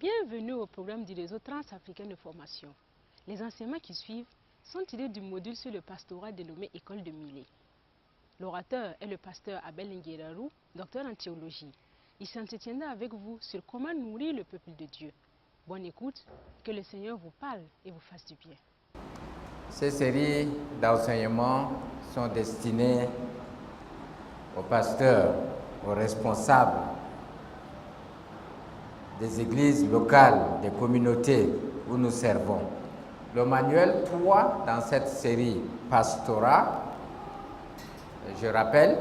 Bienvenue au programme du réseau transafricain de formation. Les enseignements qui suivent sont tirés du module sur le pastorat dénommé École de Millet. L'orateur est le pasteur Abel Nguerarou, docteur en théologie. Il s'entretiendra avec vous sur comment nourrir le peuple de Dieu. Bonne écoute, que le Seigneur vous parle et vous fasse du bien. Ces séries d'enseignements sont destinées aux pasteurs, aux responsables des églises locales, des communautés où nous servons. Le manuel 3 dans cette série Pastorat, je rappelle,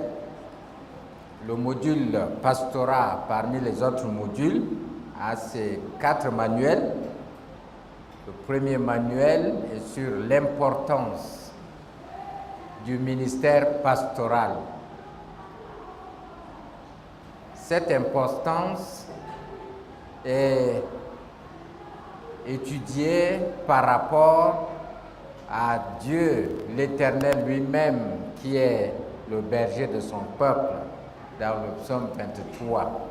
le module Pastorat parmi les autres modules a ces 4 manuels. Le premier manuel est sur l'importance du ministère pastoral. Cette importance est étudiée par rapport à Dieu, l'Éternel lui-même, qui est le berger de son peuple, dans le psaume 23.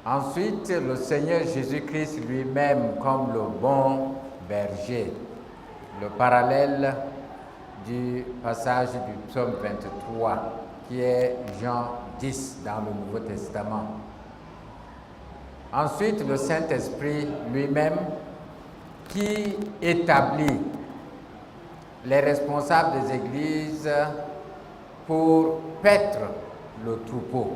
Ensuite, le Seigneur Jésus-Christ lui-même comme le bon berger. Le parallèle du passage du psaume 23, qui est Jean 10 dans le Nouveau Testament. Ensuite, le Saint-Esprit lui-même qui établit les responsables des églises pour paître le troupeau.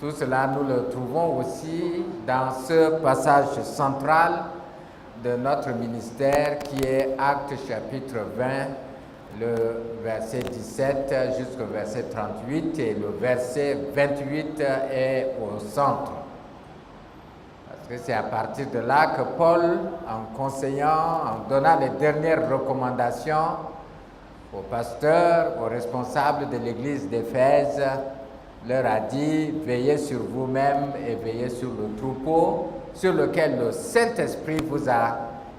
Tout cela, nous le trouvons aussi dans ce passage central de notre ministère qui est Actes chapitre 20, le verset 17 jusqu'au verset 38 et le verset 28 est au centre. Parce que c'est à partir de là que Paul, en conseillant, en donnant les dernières recommandations aux pasteurs, aux responsables de l'église d'Éphèse, leur a dit, veillez sur vous-même et veillez sur le troupeau sur lequel le Saint-Esprit vous a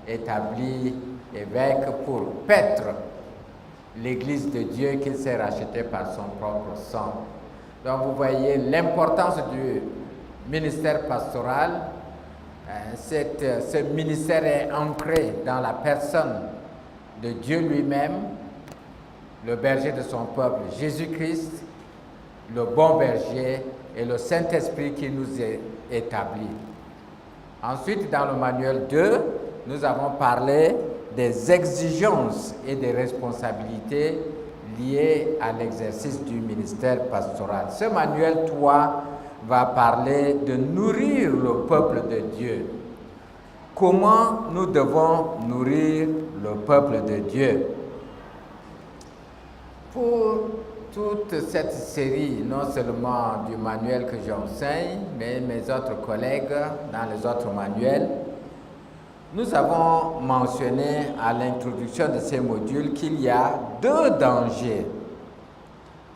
établi évêque pour paître l'église de Dieu qu'il s'est rachetée par son propre sang. Donc vous voyez l'importance du ministère pastoral. Ce ministère est ancré dans la personne de Dieu lui-même, le berger de son peuple, Jésus-Christ, le bon berger et le Saint-Esprit qui nous est établi. Ensuite, dans le manuel 2, nous avons parlé des exigences et des responsabilités liées à l'exercice du ministère pastoral. Ce manuel 3 va parler de nourrir le peuple de Dieu. Comment nous devons nourrir le peuple de Dieu? Pour toute cette série, non seulement du manuel que j'enseigne, mais mes autres collègues dans les autres manuels, nous avons mentionné à l'introduction de ces modules qu'il y a 2 dangers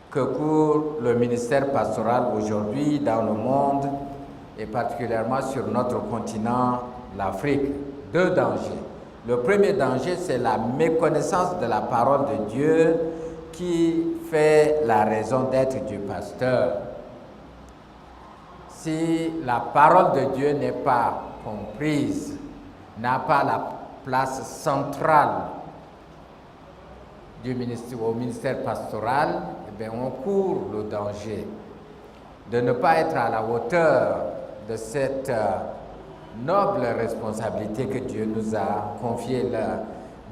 que court le ministère pastoral aujourd'hui dans le monde et particulièrement sur notre continent, l'Afrique. 2 dangers. Le premier danger, c'est la méconnaissance de la parole de Dieu qui fait la raison d'être du pasteur. Si la parole de Dieu n'est pas comprise, n'a pas la place centrale au ministère pastoral, eh bien, on court le danger de ne pas être à la hauteur de cette noble responsabilité que Dieu nous a confiée. La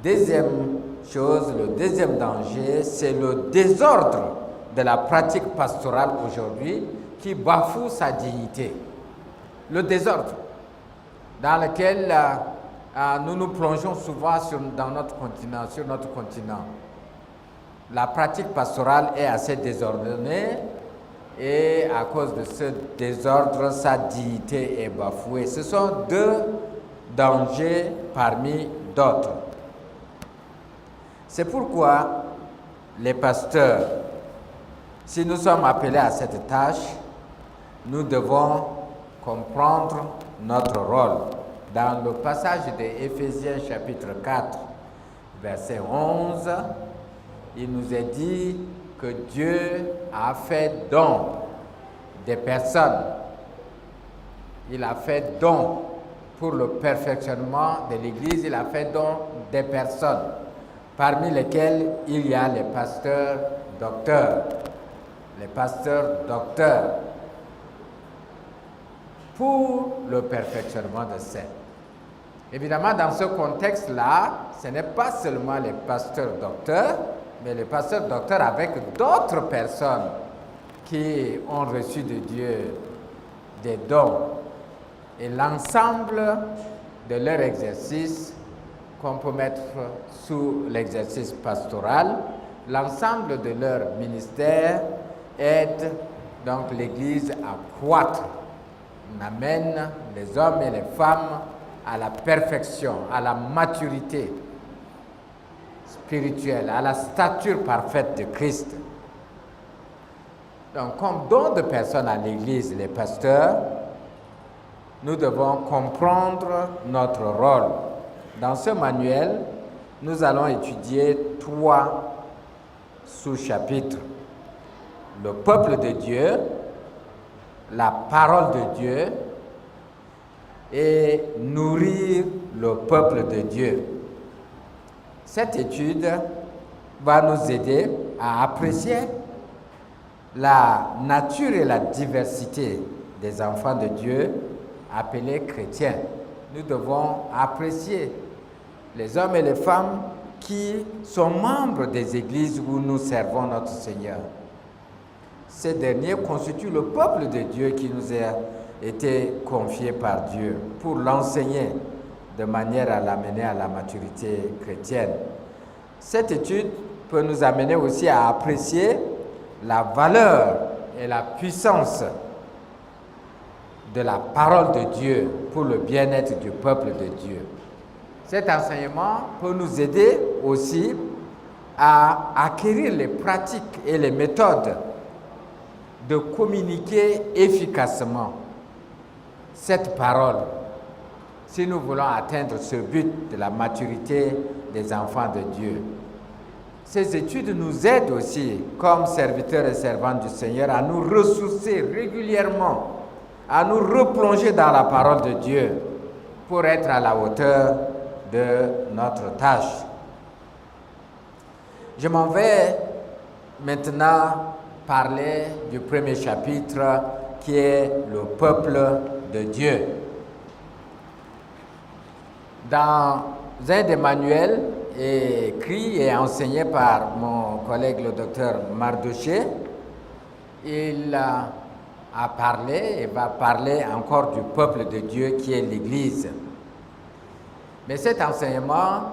deuxième chose, le deuxième danger, c'est le désordre de la pratique pastorale aujourd'hui qui bafoue sa dignité. Le désordre dans lequel nous nous plongeons souvent sur notre continent. La pratique pastorale est assez désordonnée et à cause de ce désordre, sa dignité est bafouée. Ce sont 2 dangers parmi d'autres. C'est pourquoi les pasteurs, si nous sommes appelés à cette tâche, nous devons comprendre notre rôle. Dans le passage de Éphésiens chapitre 4, verset 11, il nous est dit que Dieu a fait don des personnes il a fait don pour le perfectionnement de l'Église, il a fait don des personnes, parmi lesquelles il y a les pasteurs docteurs. Les pasteurs docteurs pour le perfectionnement de saints. Évidemment, dans ce contexte-là, ce n'est pas seulement les pasteurs docteurs, mais les pasteurs docteurs avec d'autres personnes qui ont reçu de Dieu des dons et l'ensemble de leur exercice qu'on peut mettre sous l'exercice pastoral, l'ensemble de leur ministère aide donc l'Église à croître. On amène les hommes et les femmes à la perfection, à la maturité spirituelle, à la stature parfaite de Christ. Donc, comme don de personnes à l'Église, les pasteurs, nous devons comprendre notre rôle. Dans ce manuel, nous allons étudier 3 sous-chapitres. Le peuple de Dieu, la parole de Dieu et nourrir le peuple de Dieu. Cette étude va nous aider à apprécier la nature et la diversité des enfants de Dieu appelés chrétiens. Nous devons apprécier les hommes et les femmes qui sont membres des églises où nous servons notre Seigneur. Ces derniers constituent le peuple de Dieu qui nous a été confié par Dieu pour l'enseigner de manière à l'amener à la maturité chrétienne. Cette étude peut nous amener aussi à apprécier la valeur et la puissance de la parole de Dieu pour le bien-être du peuple de Dieu. Cet enseignement peut nous aider aussi à acquérir les pratiques et les méthodes de communiquer efficacement cette parole si nous voulons atteindre ce but de la maturité des enfants de Dieu. Ces études nous aident aussi, comme serviteurs et servantes du Seigneur, à nous ressourcer régulièrement, à nous replonger dans la parole de Dieu pour être à la hauteur de notre tâche. Je m'en vais maintenant parler du premier chapitre qui est le peuple de Dieu. Dans un des manuels écrit et enseigné par mon collègue le docteur Mardoché, il a parlé et va parler encore du peuple de Dieu qui est l'Église. Mais cet enseignement,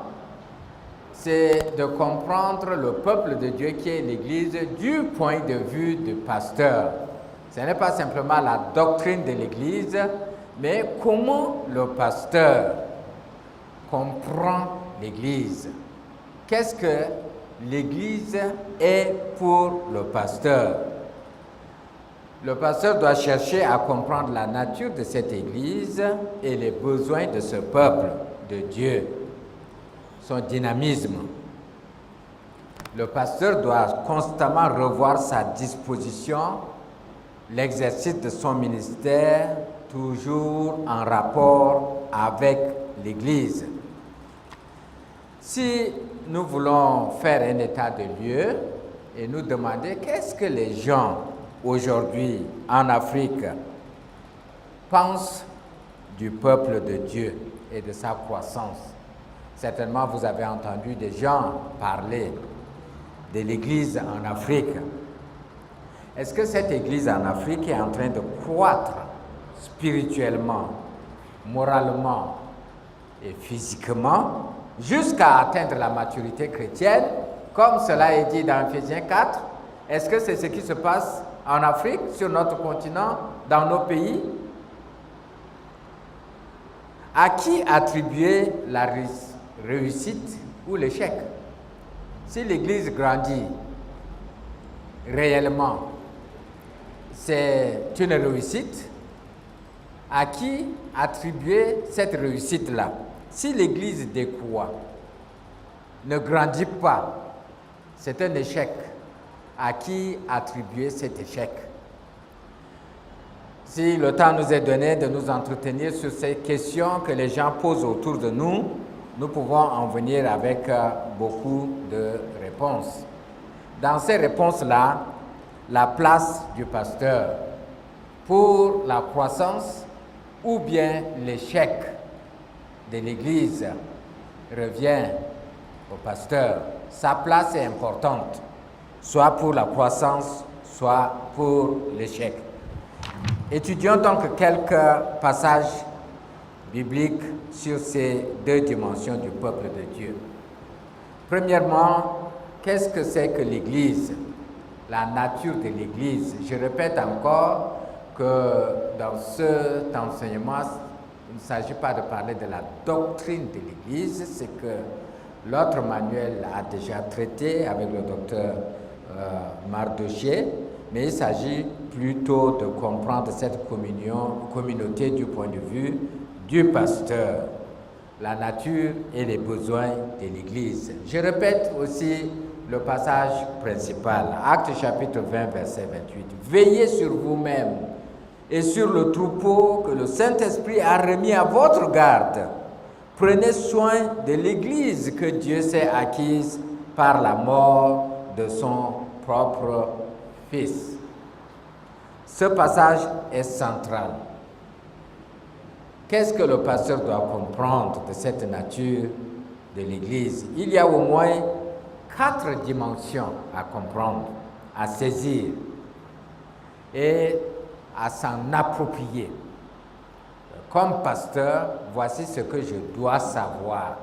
c'est de comprendre le peuple de Dieu qui est l'Église du point de vue du pasteur. Ce n'est pas simplement la doctrine de l'Église, mais comment le pasteur comprend l'Église. Qu'est-ce que l'Église est pour le pasteur? Le pasteur doit chercher à comprendre la nature de cette Église et les besoins de ce peuple de Dieu, son dynamisme. Le pasteur doit constamment revoir sa disposition, l'exercice de son ministère, toujours en rapport avec l'Église. Si nous voulons faire un état de lieu et nous demander qu'est-ce que les gens aujourd'hui en Afrique pensent du peuple de Dieu et de sa croissance, certainement vous avez entendu des gens parler de l'Église en Afrique. Est-ce que cette Église en Afrique est en train de croître spirituellement, moralement et physiquement jusqu'à atteindre la maturité chrétienne, comme cela est dit dans Ephésiens 4? Est-ce que c'est ce qui se passe en Afrique, sur notre continent, dans nos pays? À qui attribuer la réussite ou l'échec? Si l'Église grandit réellement, c'est une réussite. À qui attribuer cette réussite-là? Si l'Église décroît, ne grandit pas, c'est un échec. À qui attribuer cet échec? si le temps nous est donné de nous entretenir sur ces questions que les gens posent autour de nous, nous pouvons en venir avec beaucoup de réponses. Dans ces réponses-là, la place du pasteur pour la croissance ou bien l'échec de l'Église revient au pasteur. Sa place est importante, soit pour la croissance, soit pour l'échec. Étudions donc quelques passages bibliques sur ces deux dimensions du peuple de Dieu. Premièrement, qu'est-ce que c'est que l'Église? La nature de l'Église. Je répète encore que dans cet enseignement, il ne s'agit pas de parler de la doctrine de l'Église, c'est que l'autre manuel a déjà traité avec le docteur Mardoché, mais il s'agit plutôt de comprendre cette communauté du point de vue du pasteur, la nature et les besoins de l'Église. Je répète aussi le passage principal, Actes chapitre 20, verset 28. Veillez sur vous-même et sur le troupeau que le Saint-Esprit a remis à votre garde. Prenez soin de l'Église que Dieu s'est acquise par la mort de son propre Fils. Ce passage est central. Qu'est-ce que le pasteur doit comprendre de cette nature de l'Église? Il y a au moins 4 dimensions à comprendre, à saisir et à s'en approprier. Comme pasteur, voici ce que je dois savoir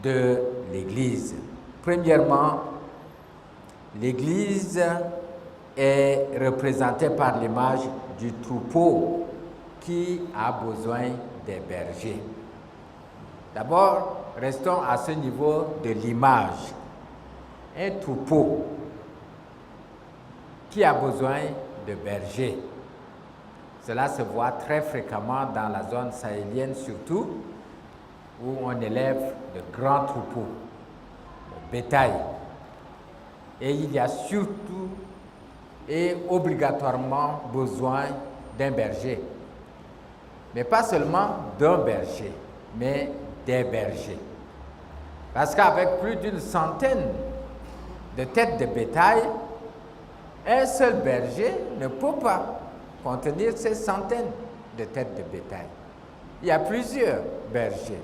de l'Église. Premièrement, l'Église est représentée par l'image du troupeau qui a besoin des bergers. D'abord, restons à ce niveau de l'image. Un troupeau qui a besoin de bergers. Cela se voit très fréquemment dans la zone sahélienne surtout, où on élève de grands troupeaux, de bétail. Et il y a surtout et obligatoirement besoin d'un berger. Mais pas seulement d'un berger, mais des bergers. Parce qu'avec plus d'une centaine de têtes de bétail, un seul berger ne peut pas contenir ces centaines de têtes de bétail. Il y a plusieurs bergers.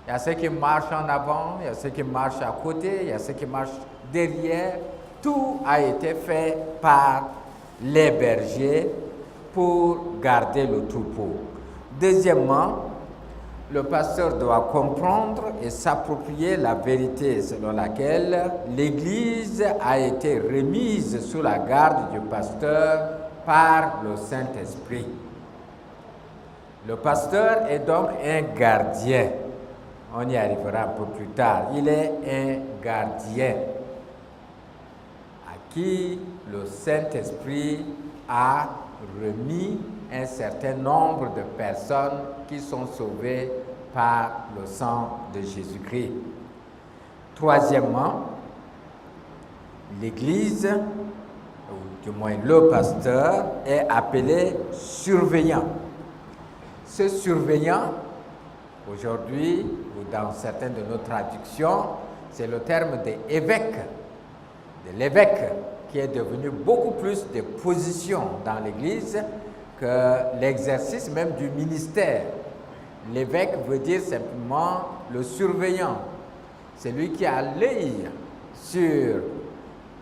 Il y a ceux qui marchent en avant, il y a ceux qui marchent à côté, il y a ceux qui marchent derrière. Tout a été fait par les bergers pour garder le troupeau. Deuxièmement, le pasteur doit comprendre et s'approprier la vérité selon laquelle l'Église a été remise sous la garde du pasteur par le Saint-Esprit. Le pasteur est donc un gardien. On y arrivera un peu plus tard. Il est un gardien à qui le Saint-Esprit a remis un certain nombre de personnes qui sont sauvées par le sang de Jésus-Christ. Troisièmement, l'Église, ou du moins le pasteur, est appelé surveillant. Ce surveillant, aujourd'hui, ou dans certaines de nos traductions, c'est le terme d'évêque, de l'évêque, qui est devenu beaucoup plus de position dans l'Église que l'exercice même du ministère. L'évêque veut dire simplement le surveillant, celui qui a l'œil sur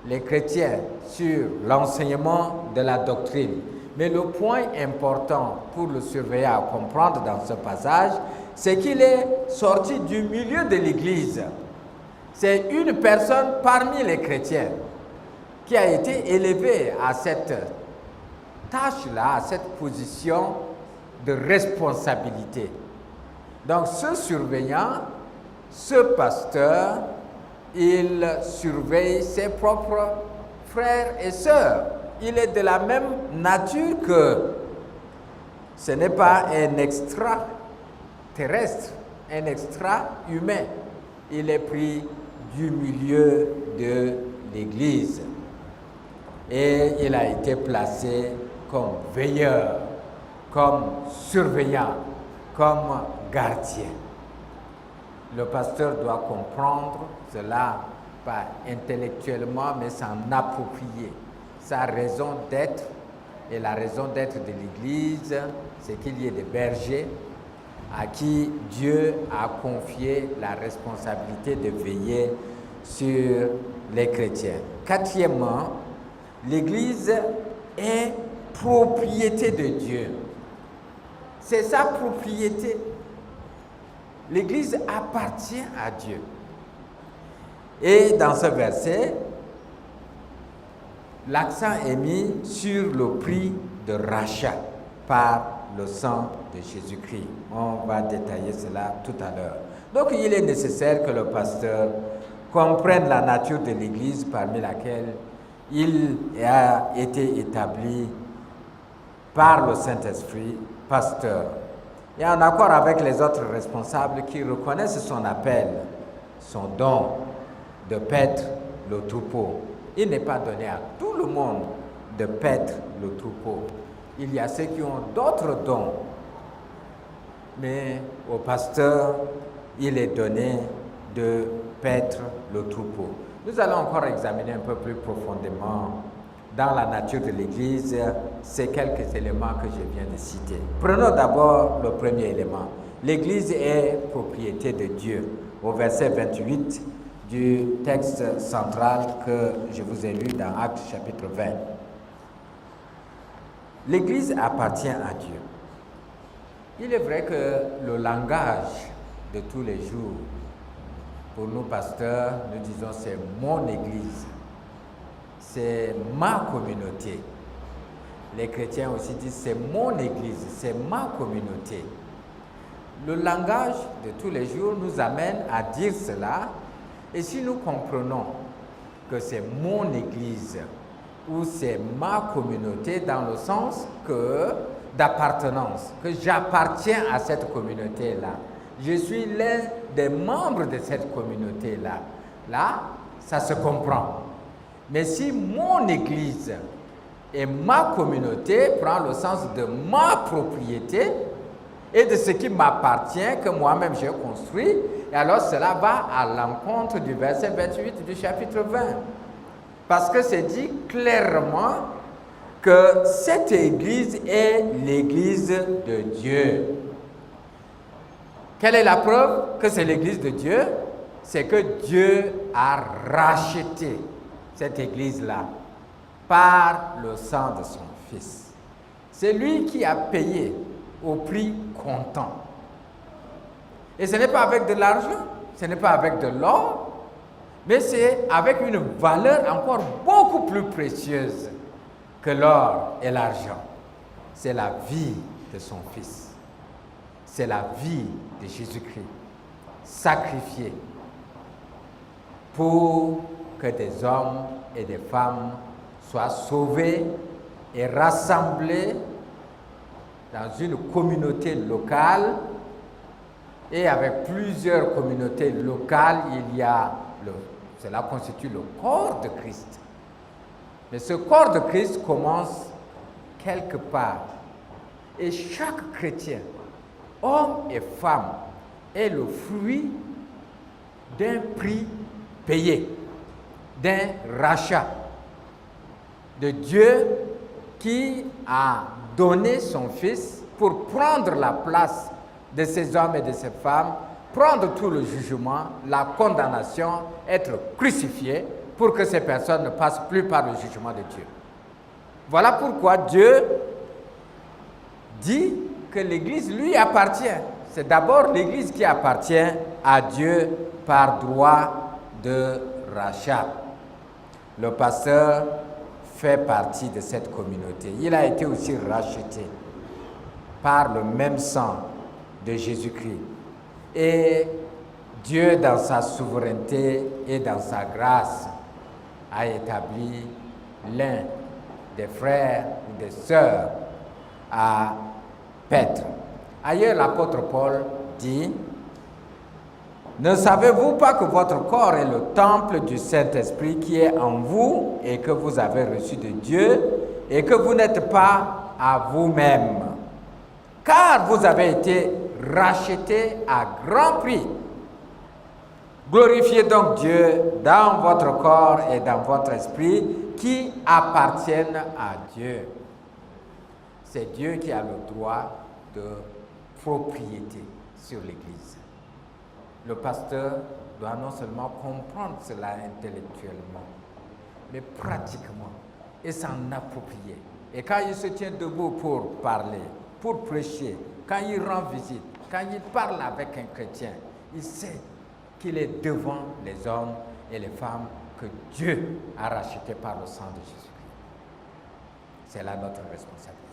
les chrétiens, sur l'enseignement de la doctrine. Mais le point important pour le surveillant à comprendre dans ce passage, c'est qu'il est sorti du milieu de l'Église. C'est une personne parmi les chrétiens qui a été élevée à cette tâche-là, à cette position de responsabilité. Donc ce surveillant, ce pasteur, il surveille ses propres frères et sœurs. Il est de la même nature que ce n'est pas un extraterrestre, un extra-humain. Il est pris du milieu de l'Église et il a été placé comme veilleur. comme surveillant, comme gardien. Le pasteur doit comprendre cela, pas intellectuellement, mais s'en approprier. Sa raison d'être et la raison d'être de l'Église, c'est qu'il y ait des bergers à qui Dieu a confié la responsabilité de veiller sur les chrétiens. Quatrièmement, l'Église est propriété de Dieu. C'est sa propriété. L'Église appartient à Dieu. Et dans ce verset, l'accent est mis sur le prix de rachat par le sang de Jésus-Christ. On va détailler cela tout à l'heure. Donc il est nécessaire que le pasteur comprenne la nature de l'Église parmi laquelle il a été établi par le Saint-Esprit, pasteur. Et en accord avec les autres responsables qui reconnaissent son appel, son don de paître le troupeau. Il n'est pas donné à tout le monde de paître le troupeau. Il y a ceux qui ont d'autres dons, mais au pasteur, il est donné de paître le troupeau. Nous allons encore examiner un peu plus profondément dans la nature de l'Église ces quelques éléments que je viens de citer. Prenons d'abord le premier élément. L'Église est propriété de Dieu. Au verset 28 du texte central que je vous ai lu dans Actes chapitre 20. L'Église appartient à Dieu. Il est vrai que le langage de tous les jours, pour nous pasteurs, nous disons c'est mon Église, c'est ma communauté. Les chrétiens aussi disent c'est mon Église, c'est ma communauté. Le langage de tous les jours nous amène à dire cela, et si nous comprenons que c'est mon Église ou c'est ma communauté dans le sens d'appartenance, que j'appartiens à cette communauté-là, je suis l'un des membres de cette communauté-là, là, ça se comprend. Mais si mon Église et ma communauté prend le sens de ma propriété et de ce qui m'appartient, que moi-même j'ai construit, et alors cela va à l'encontre du verset 28 du chapitre 20. Parce que c'est dit clairement que cette Église est l'Église de Dieu. Quelle est la preuve que c'est l'Église de Dieu? C'est que Dieu a racheté cette Église-là par le sang de son Fils. C'est lui qui a payé au prix comptant. Et ce n'est pas avec de l'argent, ce n'est pas avec de l'or, mais c'est avec une valeur encore beaucoup plus précieuse que l'or et l'argent. C'est la vie de son Fils. C'est la vie de Jésus-Christ, sacrifié pour que des hommes et des femmes soient sauvés et rassemblés dans une communauté locale. Et avec plusieurs communautés locales, cela constitue le corps de Christ. Mais ce corps de Christ commence quelque part. Et chaque chrétien, homme et femme, est le fruit d'un prix payé, d'un rachat de Dieu qui a donné son Fils pour prendre la place de ces hommes et de ces femmes, prendre tout le jugement, la condamnation, être crucifié pour que ces personnes ne passent plus par le jugement de Dieu. Voilà pourquoi Dieu dit que l'Église lui appartient. C'est d'abord l'Église qui appartient à Dieu par droit de rachat. Le pasteur fait partie de cette communauté. Il a été aussi racheté par le même sang de Jésus-Christ. Et Dieu, dans sa souveraineté et dans sa grâce, a établi l'un des frères ou des sœurs à paître. Ailleurs, l'apôtre Paul dit: ne savez-vous pas que votre corps est le temple du Saint-Esprit qui est en vous et que vous avez reçu de Dieu et que vous n'êtes pas à vous-même? car vous avez été rachetés à grand prix. Glorifiez donc Dieu dans votre corps et dans votre esprit qui appartiennent à Dieu. C'est Dieu qui a le droit de propriété sur l'Église. Le pasteur doit non seulement comprendre cela intellectuellement, mais pratiquement, et s'en approprier. Et quand il se tient debout pour parler, pour prêcher, quand il rend visite, quand il parle avec un chrétien, il sait qu'il est devant les hommes et les femmes que Dieu a rachetés par le sang de Jésus-Christ. C'est là notre responsabilité.